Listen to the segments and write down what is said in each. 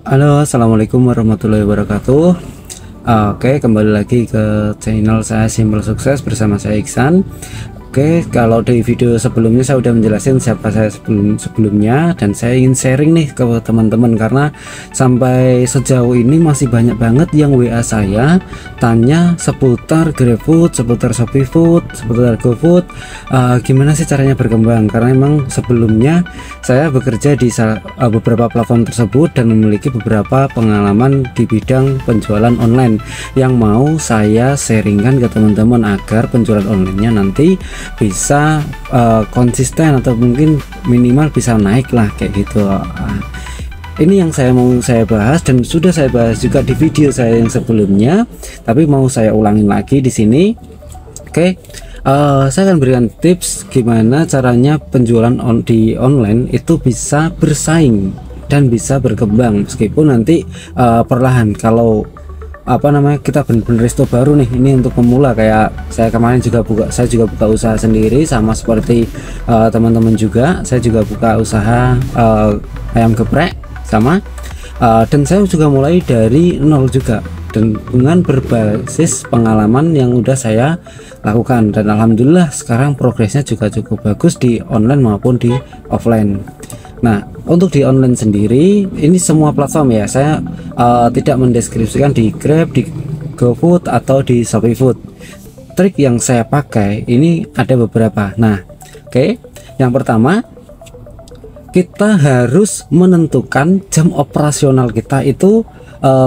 Halo, assalamualaikum warahmatullahi wabarakatuh. Oke, kembali lagi ke channel saya Simple Sukses bersama saya Iksan. Oke, kalau di video sebelumnya saya udah menjelaskan siapa saya sebelumnya, dan saya ingin sharing nih ke teman-teman karena sampai sejauh ini masih banyak banget yang WA saya tanya seputar GrabFood, seputar ShopeeFood, seputar GoFood. Gimana sih caranya berkembang? Karena emang sebelumnya saya bekerja di beberapa platform tersebut dan memiliki beberapa pengalaman di bidang penjualan online yang mau saya sharingkan ke teman-teman agar penjualan onlinenya nanti bisa konsisten atau mungkin minimal bisa naik lah kayak gitu. Ini yang mau saya bahas dan sudah saya bahas juga di video saya yang sebelumnya, tapi mau saya ulangin lagi di sini. Oke, saya akan berikan tips gimana caranya penjualan di online itu bisa bersaing dan bisa berkembang meskipun nanti perlahan. Kalau kita benar-benar resto baru nih, ini untuk pemula kayak saya kemarin juga saya juga buka usaha sendiri sama seperti teman-teman juga. Saya juga buka usaha ayam geprek sama dan saya juga mulai dari nol juga dan dengan berbasis pengalaman yang udah saya lakukan, dan alhamdulillah sekarang progresnya juga cukup bagus di online maupun di offline. Nah, untuk di online sendiri ini semua platform ya, saya tidak mendeskripsikan di Grab, di GoFood atau di ShopeeFood. Trik yang saya pakai ini ada beberapa. Nah, oke, yang pertama kita harus menentukan jam operasional kita itu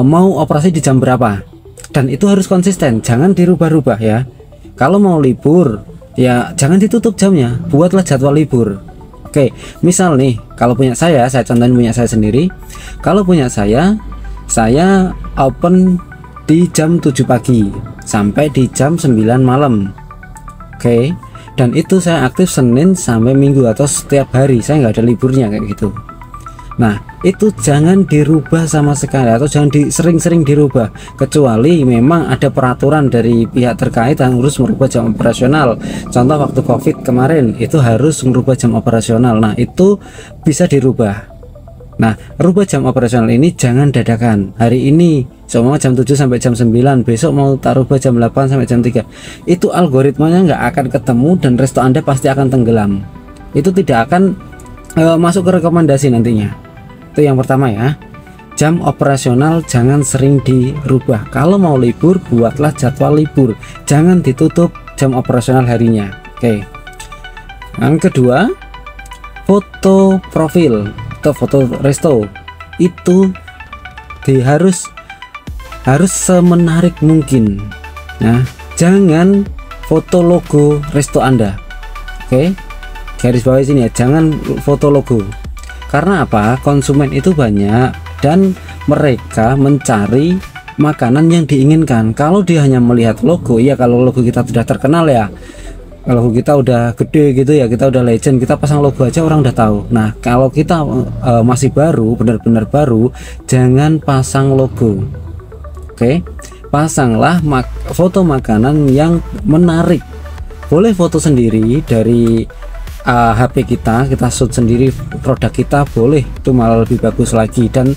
mau operasi di jam berapa, dan itu harus konsisten, jangan dirubah-rubah ya. Kalau mau libur ya jangan ditutup jamnya, buatlah jadwal libur. Oke, misal nih kalau punya saya contohin punya saya sendiri. Kalau punya saya open di jam 7 pagi sampai di jam 9 malam. Oke, dan itu saya aktif Senin sampai Minggu atau setiap hari, saya nggak ada liburnya kayak gitu. Nah, itu jangan dirubah sama sekali atau jangan sering-sering dirubah, kecuali memang ada peraturan dari pihak terkait yang harus merubah jam operasional. Contoh waktu COVID kemarin itu harus merubah jam operasional. Nah, itu bisa dirubah. Nah, rubah jam operasional ini jangan dadakan. Hari ini semua jam 7 sampai jam 9, besok mau tak rubah jam 8 sampai jam 3. Itu algoritmanya nggak akan ketemu dan resto Anda pasti akan tenggelam. Itu tidak akan masuk ke rekomendasi nantinya. Itu yang pertama ya, jam operasional jangan sering dirubah. Kalau mau libur buatlah jadwal libur, jangan ditutup jam operasional harinya. Oke, yang kedua, foto profil atau foto resto itu harus semenarik mungkin. Nah, jangan foto logo resto Anda. Oke, garis bawah sini ya, jangan foto logo. Karena apa? Konsumen itu banyak dan mereka mencari makanan yang diinginkan. Kalau dia hanya melihat logo, ya kalau logo kita sudah terkenal ya, kalau kita udah gede gitu ya, kita udah legend, kita pasang logo aja orang udah tahu. Nah, kalau kita masih baru, benar-benar baru, jangan pasang logo. Oke, pasanglah foto makanan yang menarik. Boleh foto sendiri dari HP kita shoot sendiri produk kita, boleh, itu malah lebih bagus lagi. Dan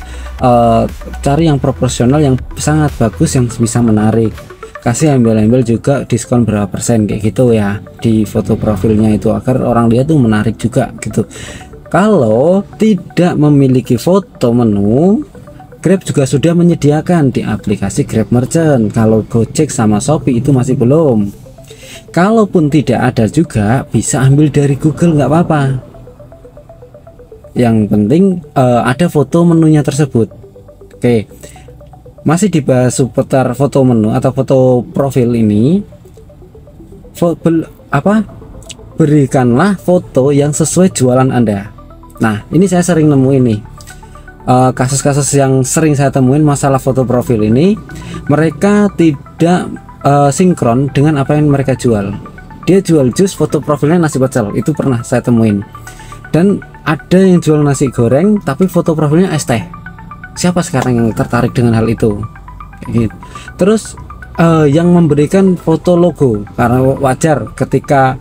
cari yang proporsional yang sangat bagus yang bisa menarik, kasih embel-embel juga diskon berapa persen kayak gitu ya di foto profilnya itu agar orang lihat tuh menarik juga gitu. Kalau tidak memiliki foto menu, Grab juga sudah menyediakan di aplikasi Grab Merchant. Kalau Gojek sama Shopee itu masih belum. Kalaupun tidak ada juga bisa ambil dari Google, nggak apa-apa. Yang penting ada foto menunya tersebut. Oke, masih dibahas seputar foto menu atau foto profil ini. Berikanlah foto yang sesuai jualan Anda. Nah, ini saya sering nemuin nih kasus-kasus yang sering saya temuin masalah foto profil ini. Mereka tidak sinkron dengan apa yang mereka jual. Dia jual jus, foto profilnya nasi pecel, itu pernah saya temuin. Dan ada yang jual nasi goreng tapi foto profilnya es teh. Siapa sekarang yang tertarik dengan hal itu? Terus yang memberikan foto logo, karena wajar ketika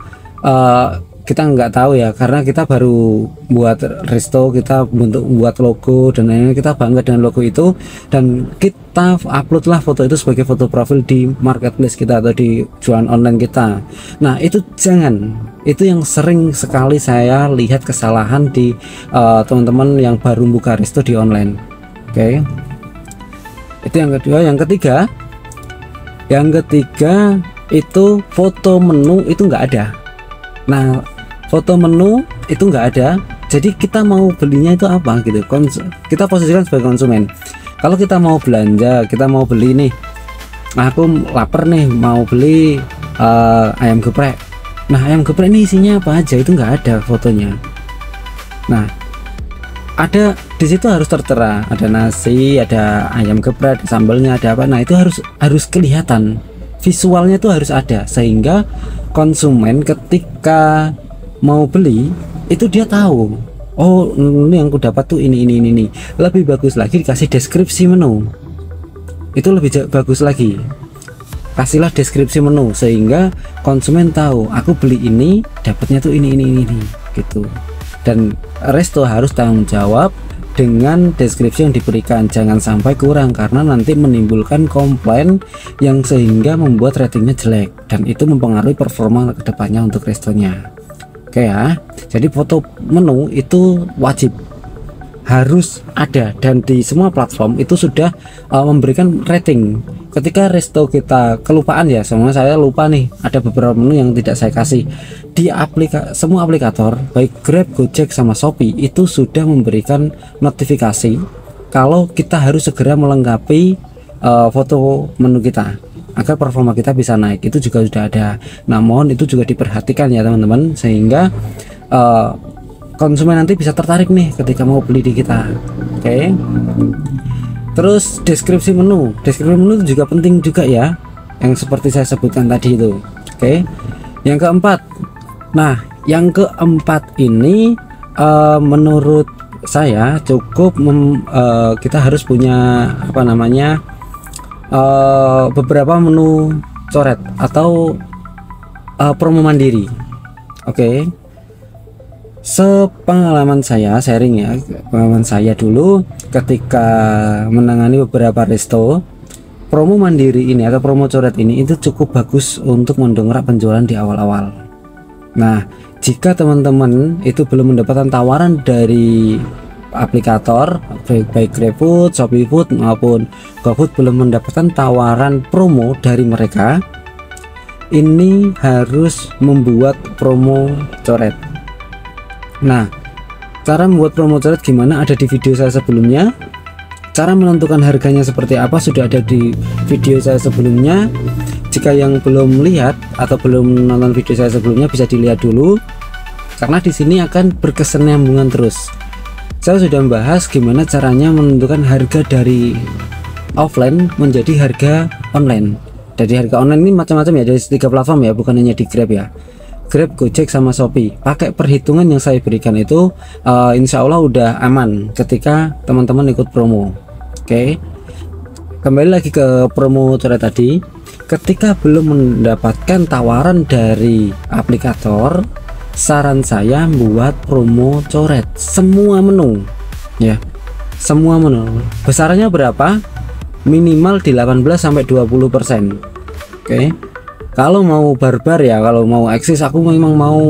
kita nggak tahu ya, karena kita baru buat resto, kita buat logo dan lain-lain, kita bangga dengan logo itu, dan kita uploadlah foto itu sebagai foto profil di marketplace kita atau di jualan online kita. Nah itu jangan, itu yang sering sekali saya lihat kesalahan di teman-teman yang baru buka resto di online. Oke, itu yang kedua. Yang ketiga itu foto menu itu nggak ada. Nah foto menu itu nggak ada, jadi kita mau belinya itu apa gitu. Kita posisikan sebagai konsumen. Kalau kita mau belanja, kita mau beli nih, nah aku lapar nih mau beli ayam geprek. Nah ayam geprek ini isinya apa aja, itu nggak ada fotonya. Nah ada di situ harus tertera, ada nasi, ada ayam geprek, ada sambalnya, ada apa. Nah itu harus kelihatan, visualnya itu harus ada, sehingga konsumen ketika mau beli itu dia tahu, oh ini yang aku dapat tuh ini. Lebih bagus lagi dikasih deskripsi menu, itu lebih bagus lagi. Kasihlah deskripsi menu sehingga konsumen tahu aku beli ini dapatnya tuh ini gitu. Dan resto harus tanggung jawab dengan deskripsi yang diberikan, jangan sampai kurang, karena nanti menimbulkan komplain yang sehingga membuat ratingnya jelek, dan itu mempengaruhi performa kedepannya untuk restonya. Oke ya, jadi foto menu itu wajib harus ada, dan di semua platform itu sudah memberikan rating. Ketika resto kita kelupaan ya, semua saya lupa nih, ada beberapa menu yang tidak saya kasih di semua aplikator baik Grab, Gojek sama Shopee itu sudah memberikan notifikasi kalau kita harus segera melengkapi foto menu kita agar performa kita bisa naik. Itu juga sudah ada. Nah mohon itu juga diperhatikan ya teman-teman, sehingga konsumen nanti bisa tertarik nih ketika mau beli di kita. Oke. Terus deskripsi menu itu juga penting juga ya, yang seperti saya sebutkan tadi itu. Oke. Yang keempat, nah yang keempat ini menurut saya cukup kita harus punya apa namanya beberapa menu coret atau promo mandiri. Oke. Sepengalaman saya, sharing ya, pengalaman saya dulu ketika menangani beberapa resto, promo mandiri ini atau promo coret ini itu cukup bagus untuk mendongkrak penjualan di awal-awal. Nah jika teman-teman itu belum mendapatkan tawaran dari aplikator baik GrabFood, Shopee Food maupun GoFood, belum mendapatkan tawaran promo dari mereka, ini harus membuat promo coret. Nah cara membuat promo coret gimana ada di video saya sebelumnya. Cara menentukan harganya seperti apa sudah ada di video saya sebelumnya. Jika yang belum lihat atau belum nonton video saya sebelumnya bisa dilihat dulu, karena di sini akan berkesinambungan terus. Saya sudah membahas gimana caranya menentukan harga dari offline menjadi harga online. Jadi harga online ini macam-macam ya, dari 3 platform ya, bukan hanya di Grab ya. Grab, Gojek sama Shopee. Pakai perhitungan yang saya berikan itu insya Allah udah aman ketika teman-teman ikut promo. Oke. Kembali lagi ke promo coret tadi. Ketika belum mendapatkan tawaran dari aplikator, saran saya buat promo coret semua menu ya. Semua menu. Besarannya berapa? Minimal di 18-20%. Oke. Kalau mau barbar ya, kalau mau eksis, aku memang mau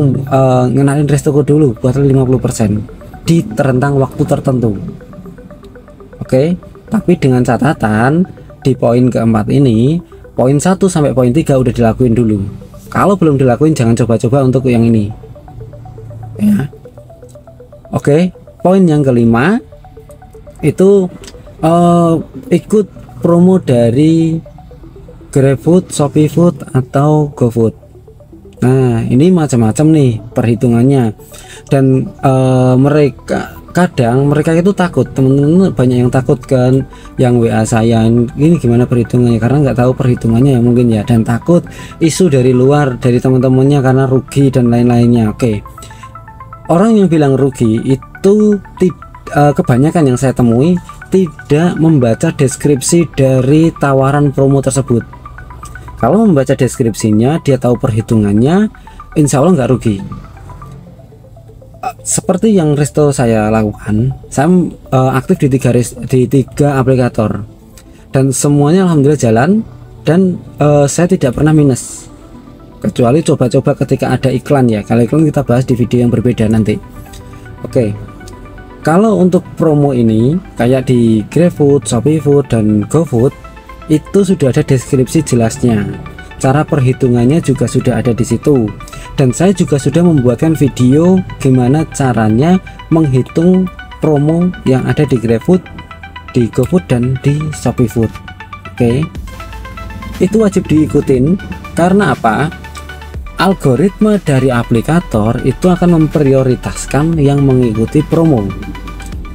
ngenalin restoku dulu buat 50% di rentang waktu tertentu. Oke, tapi dengan catatan di poin keempat ini, poin 1 sampai poin 3 udah dilakuin dulu. Kalau belum dilakuin jangan coba-coba untuk yang ini ya. Oke, poin yang kelima itu ikut promo dari GrabFood, Shopee Food atau GoFood. Nah ini macam-macam nih perhitungannya, dan mereka itu takut, teman-teman banyak yang takut kan, yang WA saya ini gimana perhitungannya, karena nggak tahu perhitungannya ya mungkin ya, dan takut isu dari luar dari teman-temannya karena rugi dan lain-lainnya. Oke, orang yang bilang rugi itu kebanyakan yang saya temui tidak membaca deskripsi dari tawaran promo tersebut. Kalau membaca deskripsinya, dia tahu perhitungannya, insya Allah nggak rugi. seperti yang resto saya lakukan, saya aktif di tiga aplikator dan semuanya alhamdulillah jalan, dan saya tidak pernah minus, kecuali coba-coba ketika ada iklan ya. Kalau iklan kita bahas di video yang berbeda nanti. Oke, kalau untuk promo ini kayak di GrabFood, ShopeeFood, dan GoFood itu sudah ada deskripsi jelasnya, cara perhitungannya juga sudah ada di situ, dan saya juga sudah membuatkan video gimana caranya menghitung promo yang ada di GrabFood, di GoFood, dan di ShopeeFood. Oke, itu wajib diikutin karena apa? Algoritma dari aplikator itu akan memprioritaskan yang mengikuti promo.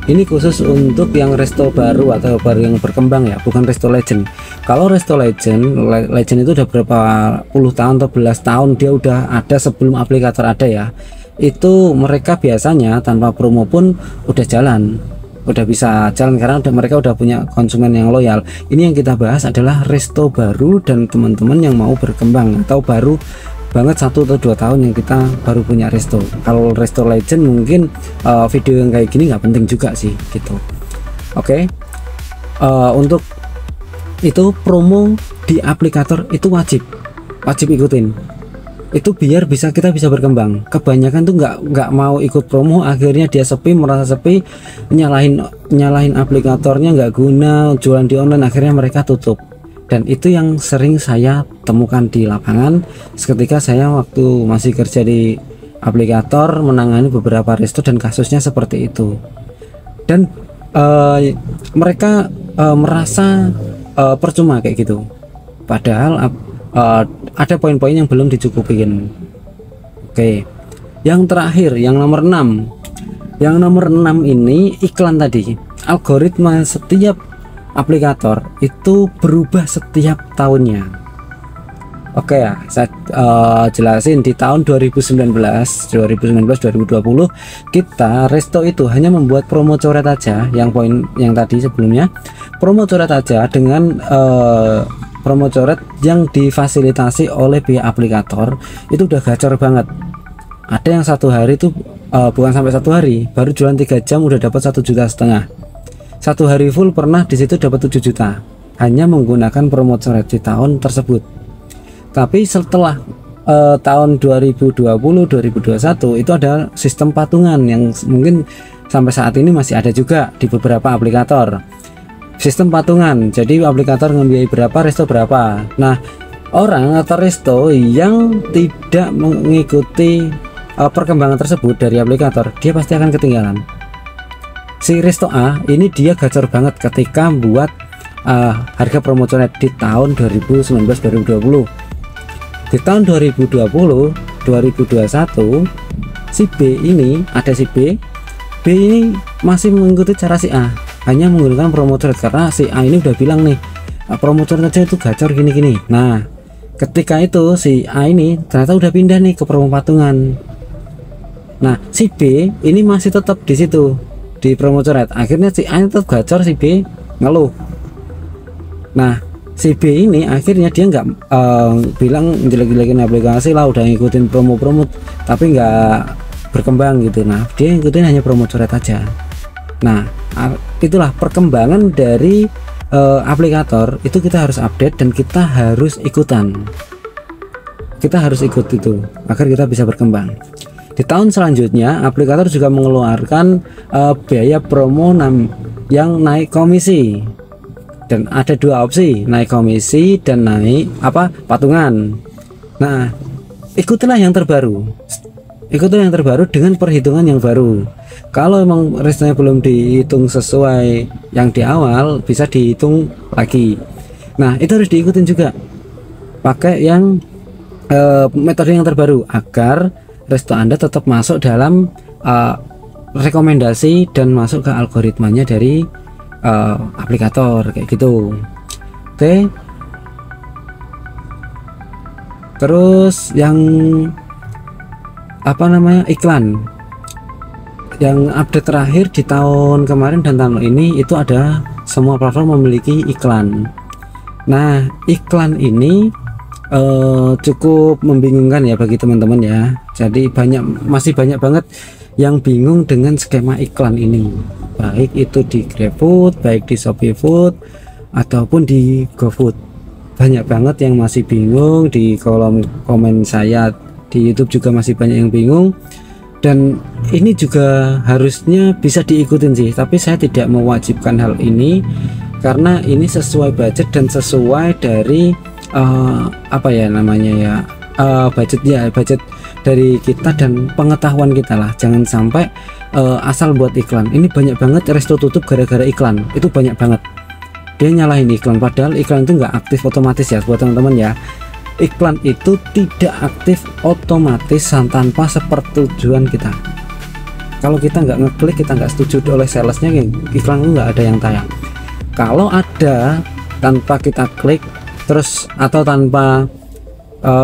Ini khusus untuk yang resto baru atau baru yang berkembang ya, bukan resto legend. Kalau resto legend itu udah berapa puluh tahun atau belas tahun dia udah ada sebelum aplikator ada ya. Itu mereka biasanya tanpa promo pun udah jalan, udah bisa jalan karena mereka udah punya konsumen yang loyal. Ini yang kita bahas adalah resto baru dan teman-teman yang mau berkembang atau baru banget 1 atau 2 tahun yang kita baru punya resto. Kalau resto legend mungkin video yang kayak gini nggak penting juga sih gitu. Oke, untuk itu promo di aplikator itu wajib ikutin itu biar kita bisa berkembang. Kebanyakan tuh nggak mau ikut promo, akhirnya dia sepi, merasa sepi, nyalahin aplikatornya, nggak guna, jualan di online, akhirnya mereka tutup. Dan itu yang sering saya temukan di lapangan ketika saya waktu masih kerja di aplikator menangani beberapa resto, dan kasusnya seperti itu. Dan mereka merasa percuma kayak gitu, padahal ada poin-poin yang belum dicukupin. Oke, yang terakhir, yang nomor 6. Yang nomor 6 ini iklan tadi. Algoritma setiap aplikator itu berubah setiap tahunnya. Oke ya, saya jelasin. Di tahun 2019 2020 kita resto itu hanya membuat promo coret aja, yang poin yang tadi sebelumnya, promo coret aja dengan promo coret yang difasilitasi oleh pihak aplikator itu udah gacor banget. Ada yang satu hari itu bukan sampai 1 hari, baru jualan 3 jam udah dapat 1,5 juta. 1 hari full pernah di situ dapat 7 juta hanya menggunakan promo coret di tahun tersebut. Tapi setelah tahun 2020 2021 itu ada sistem patungan yang mungkin sampai saat ini masih ada juga di beberapa aplikator. Sistem patungan, jadi aplikator ngambil berapa, resto berapa. Nah, orang atau resto yang tidak mengikuti perkembangan tersebut dari aplikator, dia pasti akan ketinggalan. Si resto A ini dia gacor banget ketika buat harga promo coret di tahun 2019-2020. Di tahun 2020 2021 si B ini ada si B ini masih mengikuti cara si A, hanya menggunakan promo coret karena si A ini udah bilang nih promo coret aja itu gacor gini-gini. Nah, ketika itu si A ini ternyata udah pindah nih ke promo patungan. Nah, si B ini masih tetap di situ di promo coret. Akhirnya si A tetap gacor, si B ngeluh. Nah, si B ini akhirnya dia nggak bilang jelek-jelekin aplikasi lah, udah ngikutin promo-promo tapi nggak berkembang gitu. Nah, dia ngikutin hanya promo coret aja. Nah, itulah perkembangan dari aplikator itu. Kita harus update dan kita harus ikutan. Kita harus ikut itu agar kita bisa berkembang. Di tahun selanjutnya aplikator juga mengeluarkan biaya promo yang naik komisi, dan ada 2 opsi, naik komisi dan naik patungan. Nah, ikutilah yang terbaru, dengan perhitungan yang baru. Kalau emang restonya belum dihitung sesuai yang di awal, bisa dihitung lagi. Nah, itu harus diikutin juga, pakai yang metode yang terbaru agar resto Anda tetap masuk dalam rekomendasi dan masuk ke algoritmanya dari aplikator kayak gitu. Oke. Terus yang iklan yang update terakhir di tahun kemarin dan tahun ini itu ada semua platform memiliki iklan. Nah, iklan ini cukup membingungkan ya bagi teman-teman ya. Jadi masih banyak banget yang bingung dengan skema iklan ini, baik itu di GrabFood, baik di ShopeeFood ataupun di GoFood. Banyak banget yang masih bingung. Di kolom komen saya di YouTube juga masih banyak yang bingung, dan ini juga harusnya bisa diikutin sih, tapi saya tidak mewajibkan hal ini karena ini sesuai budget dan sesuai dari apa ya namanya ya, budget dari kita dan pengetahuan kita lah. Jangan sampai asal buat iklan. Ini banyak banget resto tutup gara-gara iklan, itu banyak banget. Dia nyalahin iklan, padahal iklan itu nggak aktif otomatis ya buat teman-teman ya. Iklan itu tidak aktif otomatis tanpa sepersetujuan kita. Kalau kita nggak ngeklik, kita nggak setuju oleh salesnya, iklan itu nggak ada yang tayang. Kalau ada tanpa kita klik terus, atau tanpa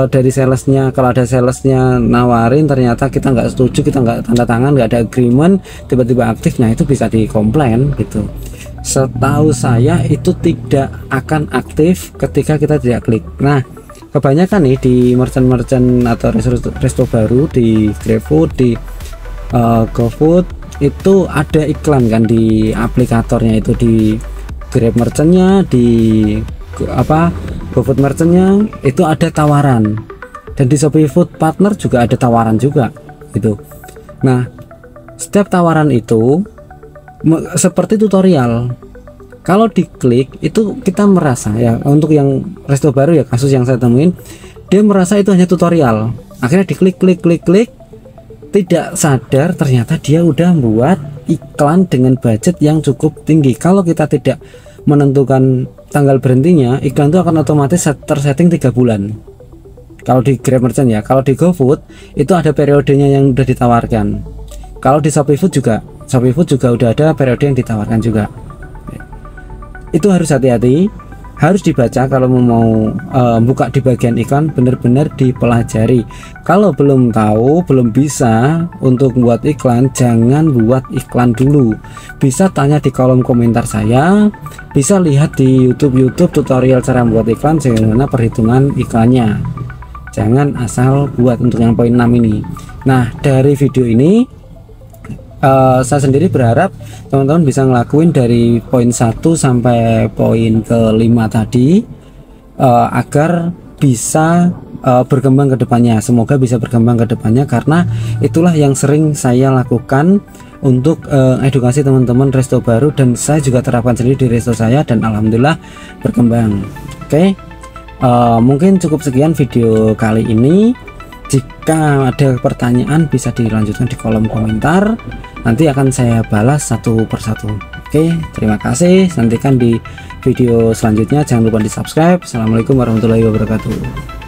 dari salesnya, kalau ada salesnya nawarin ternyata kita nggak setuju, kita nggak tanda tangan, nggak ada agreement, tiba-tiba aktif, nah itu bisa dikomplain gitu. Setahu saya itu tidak akan aktif ketika kita tidak klik. Nah kebanyakan nih di merchant atau resto baru, di GrabFood, di GoFood itu ada iklan kan di aplikatornya, itu di Grab merchantnya, di GoFood merchantnya itu ada tawaran, dan di ShopeeFood partner juga ada tawaran juga gitu. Nah setiap tawaran itu seperti tutorial. Kalau diklik itu kita merasa ya, untuk yang resto baru ya, kasus yang saya temuin, dia merasa itu hanya tutorial, akhirnya diklik klik, tidak sadar ternyata dia udah buat iklan dengan budget yang cukup tinggi. Kalau kita tidak menentukan tanggal berhentinya, iklan itu akan otomatis tersetting 3 bulan. Kalau di Grab Merchant ya. Kalau di GoFood itu ada periodenya yang udah ditawarkan. Kalau di ShopeeFood juga udah ada periode yang ditawarkan juga. Itu harus hati-hati, harus dibaca. Kalau mau buka di bagian iklan, benar-benar dipelajari. Kalau belum tahu, belum bisa untuk buat iklan, jangan buat iklan dulu. Bisa tanya di kolom komentar saya, bisa lihat di YouTube tutorial cara membuat iklan, bagaimana perhitungan iklannya. Jangan asal buat untuk yang poin 6 ini. Nah dari video ini saya sendiri berharap teman-teman bisa ngelakuin dari poin 1 sampai poin ke-5 tadi, agar bisa berkembang ke depannya. Semoga bisa berkembang ke depannya, karena itulah yang sering saya lakukan untuk edukasi teman-teman resto baru, dan saya juga terapkan sendiri di resto saya dan alhamdulillah berkembang. Oke, mungkin cukup sekian video kali ini. Jika ada pertanyaan bisa dilanjutkan di kolom komentar, nanti akan saya balas satu persatu. Oke, terima kasih, nantikan di video selanjutnya. Jangan lupa di subscribe. Assalamualaikum warahmatullahi wabarakatuh.